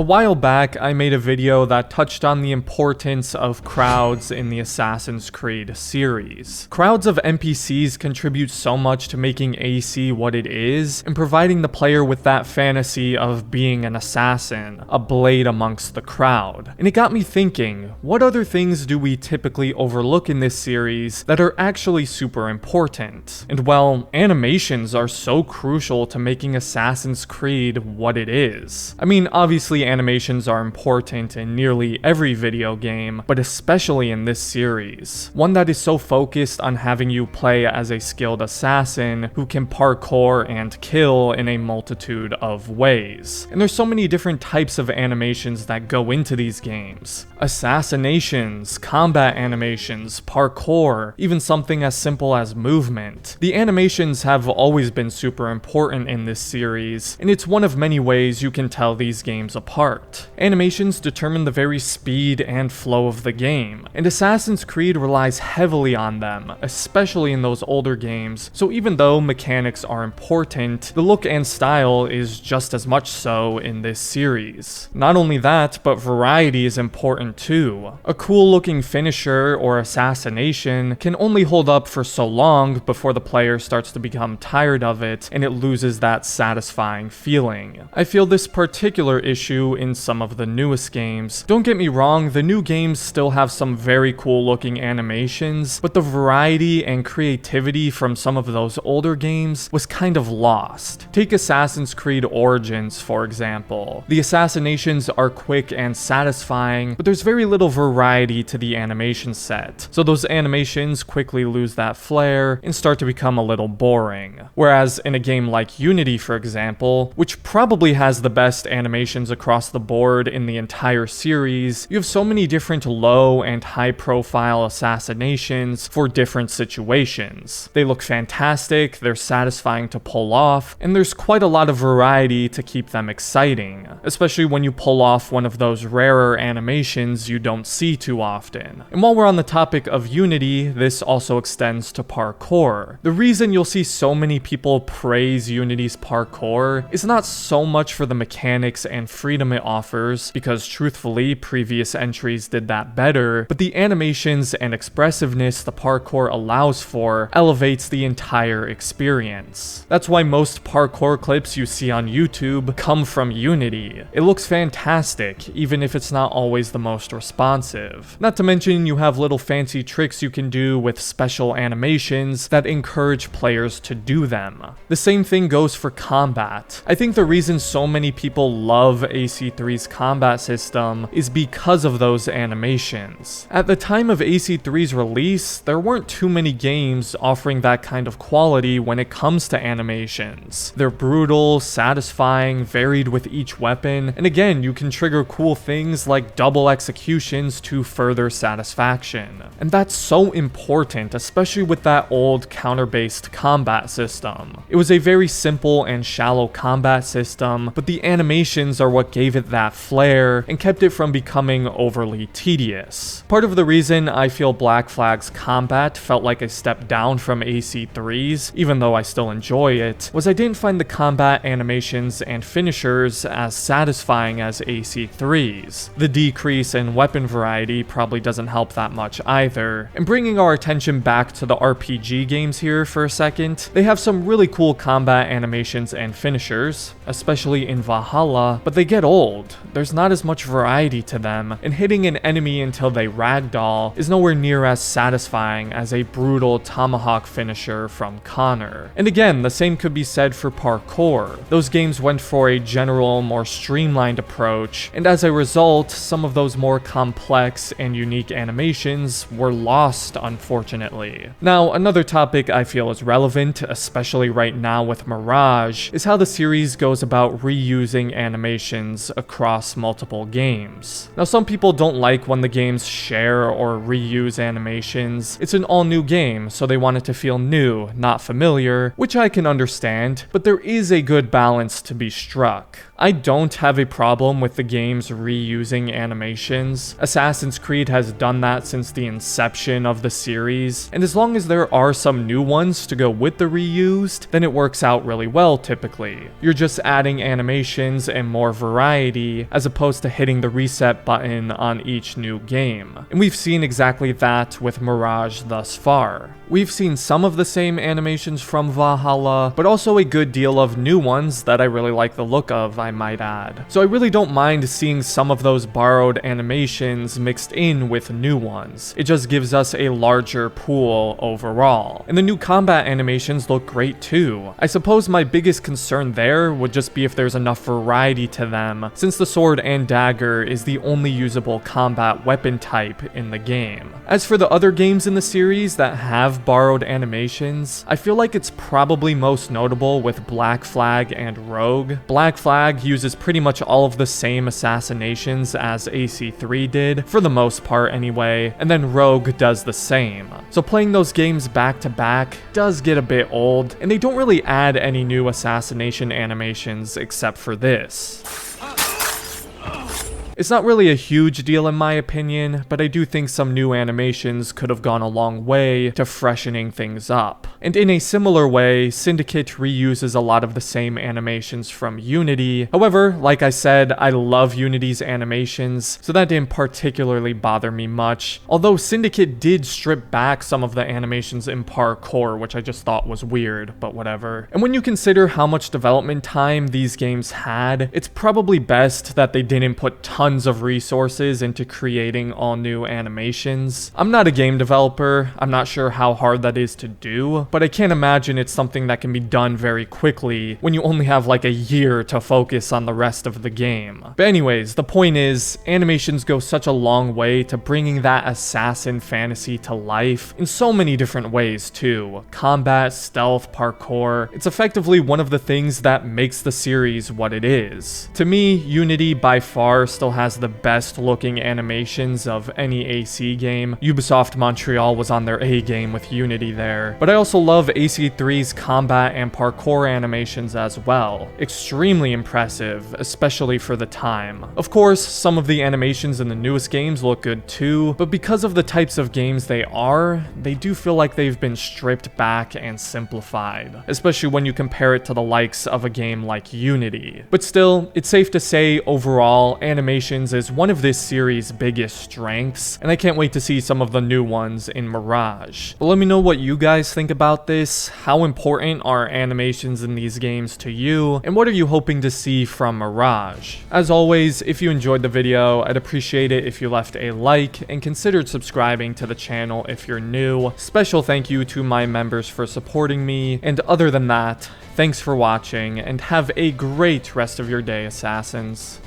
A while back, I made a video that touched on the importance of crowds in the Assassin's Creed series. Crowds of NPCs contribute so much to making AC what it is, and providing the player with that fantasy of being an assassin, a blade amongst the crowd. And it got me thinking, what other things do we typically overlook in this series that are actually super important? And well, animations are so crucial to making Assassin's Creed what it is. I mean, obviously animations are important in nearly every video game, but especially in this series. One that is so focused on having you play as a skilled assassin who can parkour and kill in a multitude of ways. And there's so many different types of animations that go into these games. Assassinations, combat animations, parkour, even something as simple as movement. The animations have always been super important in this series, and it's one of many ways you can tell these games apart. Animations determine the very speed and flow of the game, and Assassin's Creed relies heavily on them, especially in those older games, so even though mechanics are important, the look and style is just as much so in this series. Not only that, but variety is important too. A cool looking finisher or assassination can only hold up for so long before the player starts to become tired of it and it loses that satisfying feeling. I feel this particular issue in some of the newest games. Don't get me wrong, the new games still have some very cool looking animations, but the variety and creativity from some of those older games was kind of lost. Take Assassin's Creed Origins, for example. The assassinations are quick and satisfying, but there's very little variety to the animation set, so those animations quickly lose that flair and start to become a little boring. Whereas in a game like Unity, for example, which probably has the best animations across the board in the entire series, you have so many different low and high profile assassinations for different situations. They look fantastic, they're satisfying to pull off, and there's quite a lot of variety to keep them exciting, especially when you pull off one of those rarer animations you don't see too often. And while we're on the topic of Unity, this also extends to parkour. The reason you'll see so many people praise Unity's parkour is not so much for the mechanics and freedom it offers, because truthfully, previous entries did that better, but the animations and expressiveness the parkour allows for elevates the entire experience. That's why most parkour clips you see on YouTube come from Unity. It looks fantastic, even if it's not always the most responsive. Not to mention you have little fancy tricks you can do with special animations that encourage players to do them. The same thing goes for combat. I think the reason so many people love AC3's combat system is because of those animations. At the time of AC3's release, there weren't too many games offering that kind of quality when it comes to animations. They're brutal, satisfying, varied with each weapon, and again, you can trigger cool things like double executions to further satisfaction. And that's so important, especially with that old counter-based combat system. It was a very simple and shallow combat system, but the animations are what gave it that flair and kept it from becoming overly tedious. Part of the reason I feel Black Flag's combat felt like a step down from AC3's, even though I still enjoy it, was I didn't find the combat animations and finishers as satisfying as AC3's. The decrease in weapon variety probably doesn't help that much either. And bringing our attention back to the RPG games here for a second, they have some really cool combat animations and finishers, especially in Valhalla, but they get old. There's not as much variety to them, and hitting an enemy until they ragdoll is nowhere near as satisfying as a brutal tomahawk finisher from Connor. And again, the same could be said for parkour. Those games went for a general, more streamlined approach, and as a result, some of those more complex and unique animations were lost, unfortunately. Now, another topic I feel is relevant, especially right now with Mirage, is how the series goes about reusing animations across multiple games. Now, some people don't like when the games share or reuse animations. It's an all-new game, so they want it to feel new, not familiar, which I can understand, but there is a good balance to be struck. I don't have a problem with the games reusing animations. Assassin's Creed has done that since the inception of the series, and as long as there are some new ones to go with the reused, then it works out really well typically. You're just adding animations and more variety, as opposed to hitting the reset button on each new game. And we've seen exactly that with Mirage thus far. We've seen some of the same animations from Valhalla, but also a good deal of new ones that I really like the look of, I might add. So I really don't mind seeing some of those borrowed animations mixed in with new ones. It just gives us a larger pool overall. And the new combat animations look great too. I suppose my biggest concern there would just be if there's enough variety to them, since the sword and dagger is the only usable combat weapon type in the game. As for the other games in the series that have borrowed animations, I feel like it's probably most notable with Black Flag and Rogue. Black Flag uses pretty much all of the same assassinations as AC3 did, for the most part anyway, and then Rogue does the same. So playing those games back to back does get a bit old, and they don't really add any new assassination animations except for this. It's not really a huge deal in my opinion, but I do think some new animations could have gone a long way to freshening things up. And in a similar way, Syndicate reuses a lot of the same animations from Unity. However, like I said, I love Unity's animations, so that didn't particularly bother me much. Although Syndicate did strip back some of the animations in parkour, which I just thought was weird, but whatever. And when you consider how much development time these games had, it's probably best that they didn't put tons of resources into creating all new animations. I'm not a game developer, I'm not sure how hard that is to do, but I can't imagine it's something that can be done very quickly when you only have like a year to focus on the rest of the game. But anyways, the point is, animations go such a long way to bringing that assassin fantasy to life in so many different ways too. Combat, stealth, parkour. It's effectively one of the things that makes the series what it is. To me, Unity by far still has the best looking animations of any AC game. Ubisoft Montreal was on their A game with Unity there. But I also love AC3's combat and parkour animations as well. Extremely impressive, especially for the time. Of course, some of the animations in the newest games look good too, but because of the types of games they are, they do feel like they've been stripped back and simplified, especially when you compare it to the likes of a game like Unity. But still, it's safe to say overall, animations is one of this series' biggest strengths, and I can't wait to see some of the new ones in Mirage. But let me know what you guys think about this. How important are animations in these games to you, and what are you hoping to see from Mirage? As always, if you enjoyed the video, I'd appreciate it if you left a like and considered subscribing to the channel if you're new. Special thank you to my members for supporting me, and other than that, thanks for watching, and have a great rest of your day, Assassins.